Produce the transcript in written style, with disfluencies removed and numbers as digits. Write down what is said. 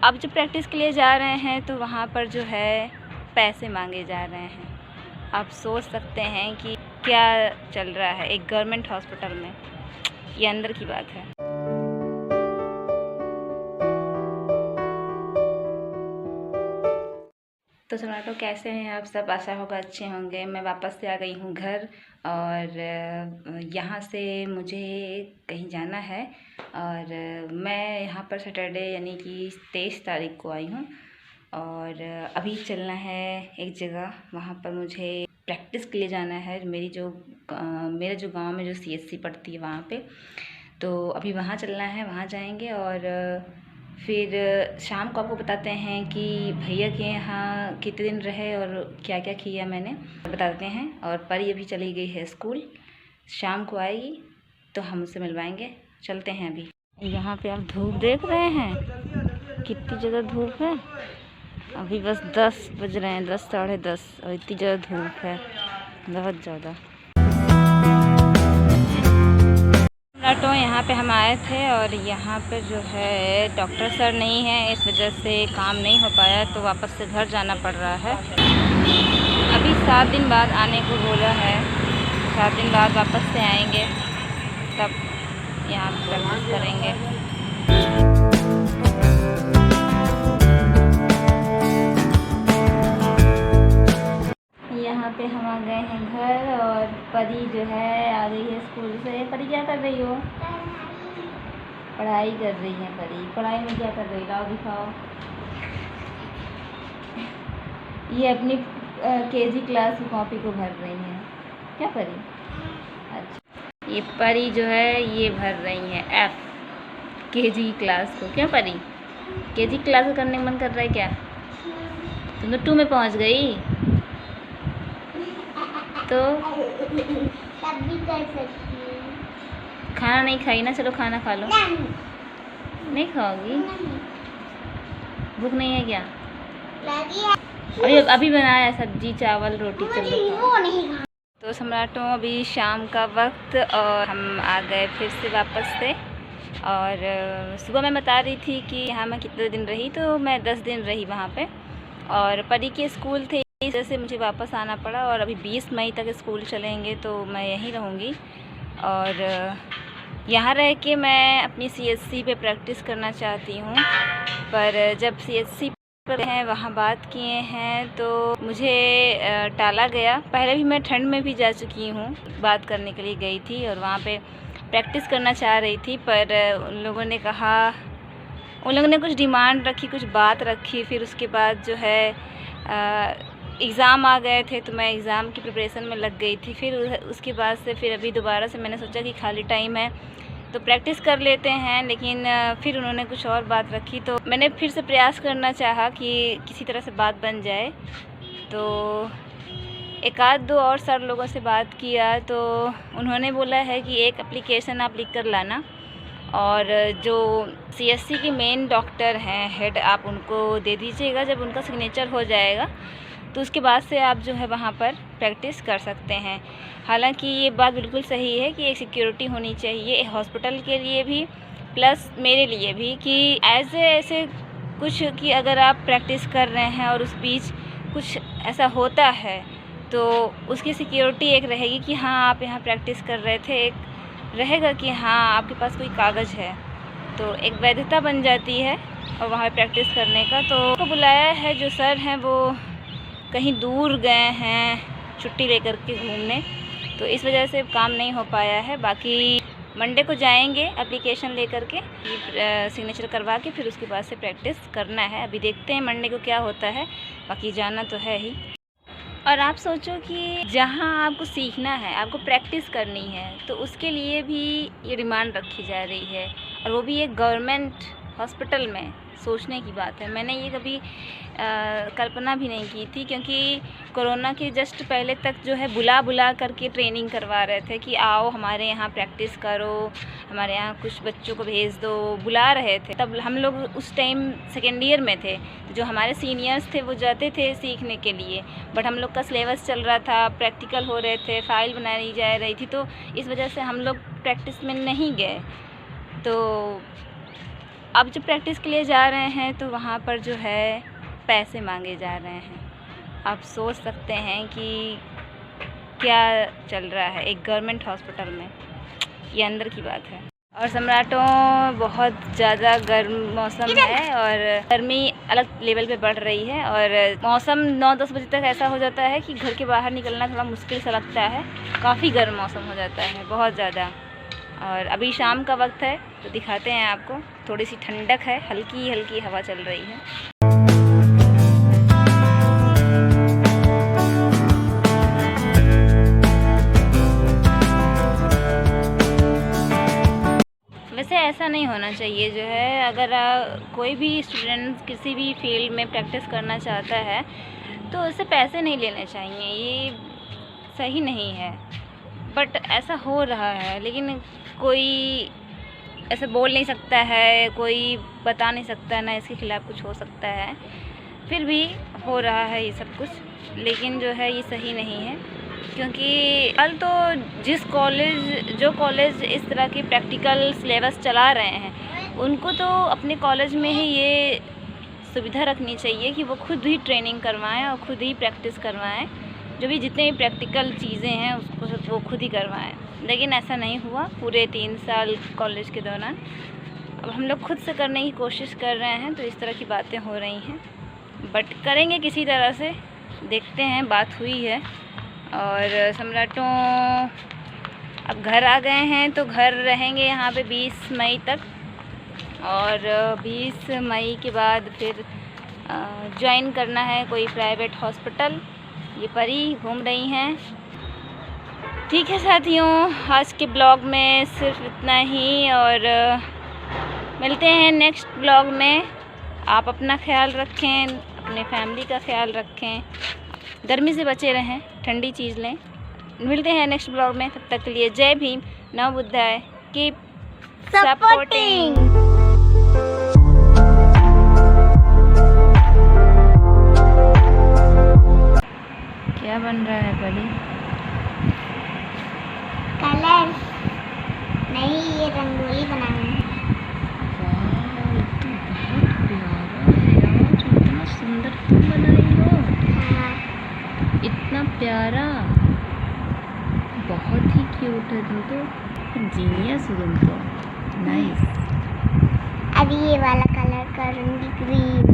अब जब प्रैक्टिस के लिए जा रहे हैं तो वहाँ पर जो है पैसे मांगे जा रहे हैं। आप सोच सकते हैं कि क्या चल रहा है एक गवर्नमेंट हॉस्पिटल में। ये अंदर की बात है। तो सम्राटो, कैसे हैं आप सब? आशा होगा अच्छे होंगे। मैं वापस से आ गई हूँ घर और यहाँ से मुझे कहीं जाना है और मैं यहाँ पर सैटरडे यानी कि 23 तारीख को आई हूँ और अभी चलना है एक जगह। वहाँ पर मुझे प्रैक्टिस के लिए जाना है। मेरा जो गांव में जो CSC पड़ती है वहाँ पे, तो अभी वहाँ चलना है। वहाँ जाएंगे और फिर शाम को आपको बताते हैं कि भैया के यहाँ कितने दिन रहे और क्या क्या किया मैंने बताते हैं। और परी अभी चली गई है स्कूल, शाम को आएगी तो हम उससे मिलवाएंगे। चलते हैं अभी। यहाँ पे आप धूप देख रहे हैं, कितनी ज़्यादा धूप है। अभी बस 10 बज रहे हैं, 10 साढ़े 10, और इतनी ज़्यादा धूप है, बहुत ज़्यादा। तो यहाँ पे हम आए थे और यहाँ पे जो है डॉक्टर सर नहीं है, इस वजह से काम नहीं हो पाया, तो वापस से घर जाना पड़ रहा है। अभी 7 दिन बाद आने को बोला है, 7 दिन बाद वापस से आएंगे, तब यहाँ प्रैक्टिस करेंगे। यहाँ पे हम आ गए हैं घर और परी जो है आ गई है स्कूल से। परी क्या कर रही हो? पढ़ाई कर रही है परी। पढ़ाई में क्या कर रही, लाओ दिखाओ। ये अपनी KG क्लास की कॉपी को भर रही है। क्या परी? अच्छा, ये परी जो है ये भर रही है F KG क्लास को। क्या परी? KG क्लास को करने का मन कर रहा है क्या? तुम तो 2 में पहुँच गई तो तब भी कर सकती हूँ। खाना नहीं खाई ना? चलो खाना खा लो। नहीं खाओगी? भूख नहीं है क्या? अभी बनाया सब्जी चावल रोटी, चलो खाओ। तो सम्राटों, अभी शाम का वक्त और हम आ गए फिर से वापस से। और सुबह मैं बता रही थी कि यहाँ मैं कितने दिन रही, तो मैं 10 दिन रही वहाँ पे। और परी के स्कूल थे, इस वजह से मुझे वापस आना पड़ा। और अभी 20 मई तक स्कूल चलेंगे तो मैं यहीं रहूँगी। और यहाँ रह के मैं अपनी CSC पे प्रैक्टिस करना चाहती हूँ, पर जब CSC पर हैं वहाँ बात किए हैं तो मुझे टाला गया। पहले भी मैं ठंड में भी जा चुकी हूँ, बात करने के लिए गई थी और वहाँ पे प्रैक्टिस करना चाह रही थी, पर उन लोगों ने कहा, उन लोगों ने कुछ डिमांड रखी, कुछ बात रखी। फिर उसके बाद जो है एग्ज़ाम आ गए थे तो मैं एग्ज़ाम की प्रिपरेशन में लग गई थी। फिर उसके बाद से फिर अभी दोबारा से मैंने सोचा कि खाली टाइम है तो प्रैक्टिस कर लेते हैं, लेकिन फिर उन्होंने कुछ और बात रखी तो मैंने फिर से प्रयास करना चाहा कि किसी तरह से बात बन जाए। तो एक आध दो और सर लोगों से बात किया तो उन्होंने बोला है कि एक एप्लीकेशन आप लिख कर लाना और जो CSC के मेन डॉक्टर हैं, हेड, आप उनको दे दीजिएगा। जब उनका सिग्नेचर हो जाएगा तो उसके बाद से आप जो है वहाँ पर प्रैक्टिस कर सकते हैं। हालांकि ये बात बिल्कुल सही है कि एक सिक्योरिटी होनी चाहिए हॉस्पिटल के लिए भी प्लस मेरे लिए भी, कि ऐसे कुछ कि अगर आप प्रैक्टिस कर रहे हैं और उस बीच कुछ ऐसा होता है तो उसकी सिक्योरिटी एक रहेगी कि हाँ आप यहाँ प्रैक्टिस कर रहे थे, एक रहेगा कि हाँ आपके पास कोई कागज़ है, तो एक वैधता बन जाती है और वहाँ प्रैक्टिस करने का। तो बुलाया है, जो सर हैं वो कहीं दूर गए हैं छुट्टी लेकर के घूमने, तो इस वजह से काम नहीं हो पाया है। बाकी मंडे को जाएंगे एप्लीकेशन लेकर के, सिग्नेचर करवा के, फिर उसके बाद से प्रैक्टिस करना है। अभी देखते हैं मंडे को क्या होता है, बाकी जाना तो है ही। और आप सोचो कि जहाँ आपको सीखना है, आपको प्रैक्टिस करनी है, तो उसके लिए भी ये डिमांड रखी जा रही है, और वो भी एक गवर्नमेंट हॉस्पिटल में। सोचने की बात है, मैंने ये कभी कल्पना भी नहीं की थी, क्योंकि कोरोना के जस्ट पहले तक जो है बुला करके ट्रेनिंग करवा रहे थे कि आओ हमारे यहाँ प्रैक्टिस करो, हमारे यहाँ कुछ बच्चों को भेज दो, बुला रहे थे। तब हम लोग उस टाइम सेकेंड ईयर में थे, जो हमारे सीनियर्स थे वो जाते थे सीखने के लिए, बट हम लोग का सिलेबस चल रहा था, प्रैक्टिकल हो रहे थे, फाइल बनाई जा रही थी, तो इस वजह से हम लोग प्रैक्टिस में नहीं गए। तो अब जब प्रैक्टिस के लिए जा रहे हैं तो वहाँ पर जो है पैसे मांगे जा रहे हैं। आप सोच सकते हैं कि क्या चल रहा है एक गवर्नमेंट हॉस्पिटल में, ये अंदर की बात है। और सम्राटों बहुत ज़्यादा गर्म मौसम है और गर्मी अलग लेवल पे बढ़ रही है और मौसम 9-10 बजे तक ऐसा हो जाता है कि घर के बाहर निकलना थोड़ा मुश्किल सा लगता है। काफ़ी गर्म मौसम हो जाता है, बहुत ज़्यादा। और अभी शाम का वक्त है तो दिखाते हैं आपको, थोड़ी सी ठंडक है, हल्की हल्की हवा चल रही है। वैसे ऐसा नहीं होना चाहिए जो है, अगर कोई भी स्टूडेंट किसी भी फील्ड में प्रैक्टिस करना चाहता है तो उससे पैसे नहीं लेने चाहिए, ये सही नहीं है। बट ऐसा हो रहा है, लेकिन कोई ऐसे बोल नहीं सकता है, कोई बता नहीं सकता, ना इसके खिलाफ़ कुछ हो सकता है। फिर भी हो रहा है ये सब कुछ, लेकिन जो है ये सही नहीं है, क्योंकि कल तो जो कॉलेज इस तरह की प्रैक्टिकल सिलेबस चला रहे हैं उनको तो अपने कॉलेज में ही ये सुविधा रखनी चाहिए कि वो खुद ही ट्रेनिंग करवाएं और खुद ही प्रैक्टिस करवाएं, जो भी जितने भी प्रैक्टिकल चीज़ें हैं उसको वो खुद ही करवाएं। लेकिन ऐसा नहीं हुआ पूरे 3 साल कॉलेज के दौरान। अब हम लोग खुद से करने की कोशिश कर रहे हैं तो इस तरह की बातें हो रही हैं, बट करेंगे किसी तरह से, देखते हैं। बात हुई है और सम्राटों अब घर आ गए हैं तो घर रहेंगे यहाँ पे 20 मई तक, और 20 मई के बाद फिर ज्वाइन करना है कोई प्राइवेट हॉस्पिटल। ये परी घूम रही हैं। ठीक है साथियों, आज के ब्लॉग में सिर्फ इतना ही और मिलते हैं नेक्स्ट ब्लॉग में। आप अपना ख्याल रखें, अपने फैमिली का ख्याल रखें, गर्मी से बचे रहें, ठंडी चीज़ लें। मिलते हैं नेक्स्ट ब्लॉग में, तब तक के लिए जय भीम, नमो बुद्धाय, कीप सपोर्टिंग। क्या बन रहा है परी? कलर नहीं, ये रंगोली बनाना है। इतना सुंदर तुम बनाई हो। हाँ। इतना प्यारा, बहुत ही क्यूट है तुम तो, जीनियस हो तुम तो, नाइस। अब ये वाला कलर करूँगी ग्रीन।